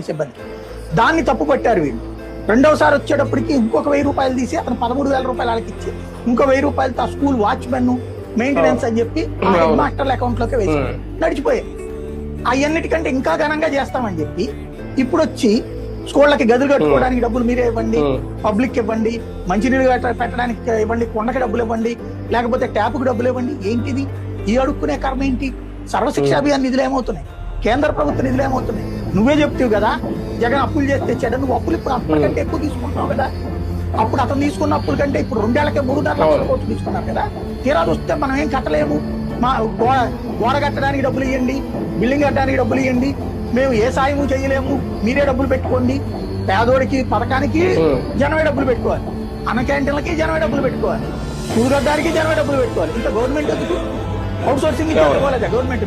సిబ్బంది దాన్ని తప్పు పట్టారు వీళ్ళు. రెండవసారి వచ్చేటప్పటికి ఇంకొక 1000 రూపాయలు తీసి అతను 13,000 రూపాయలు వాళ్ళకి ఇచ్చి ఇంకో 1000 రూపాయలతో ఆ స్కూల్ వాచ్మెన్ మెయింటెనెన్స్ అని చెప్పి ఆ హెడ్ మాస్టర్ల అకౌంట్ లోకి వేసి నడిచిపోయాయి. అవన్నిటికంటే ఇంకా ఘనంగా చేస్తామని చెప్పి ఇప్పుడు వచ్చి స్కూళ్ళకి గదులు కట్టుకోవడానికి డబ్బులు మీరే ఇవ్వండి, పబ్లిక్ ఇవ్వండి, మంచినీళ్ళు పెట్టడానికి ఇవ్వండి, కొండకి డబ్బులు ఇవ్వండి, లేకపోతే ట్యాప్కి డబ్బులు ఇవ్వండి. ఏంటిది? ఈ అడుక్కునే కర్మ ఏంటి? సర్వశిక్ష అభియాన్ నిధులు ఏమవుతున్నాయి? కేంద్ర ప్రభుత్వ నిధులు ఏమవుతున్నాయి? నువ్వే చెప్తావు కదా జగన్ అప్పులు చేసి తెచ్చాడు. నువ్వు అప్పులు ఇప్పుడు అప్పటికంటే ఎక్కువ తీసుకుంటున్నావు కదా. అప్పుడు అతను తీసుకున్న అప్పుల కంటే ఇప్పుడు 2 ఏళ్లకే 3.5 లక్షల కోట్లు తీసుకున్నారు కదా. తీరా చూస్తే మనం ఏం కట్టలేము. మా గోడ కట్టడానికి డబ్బులు ఇవ్వండి, బిల్డింగ్ కట్టడానికి డబ్బులు ఇవ్వండి, మేము ఏ సాయము చేయలేము, మీరే డబ్బులు పెట్టుకోండి. పేదోడికి పథకానికి జనమే డబ్బులు పెట్టుకోవాలి, అన్న క్యాంటీన్లకి జనమే డబ్బులు పెట్టుకోవాలి, స్కూల్ కట్టడానికి జనమే డబ్బులు పెట్టుకోవాలి. ఇంకా గవర్నమెంట్ ఎందుకు? Out sourcing government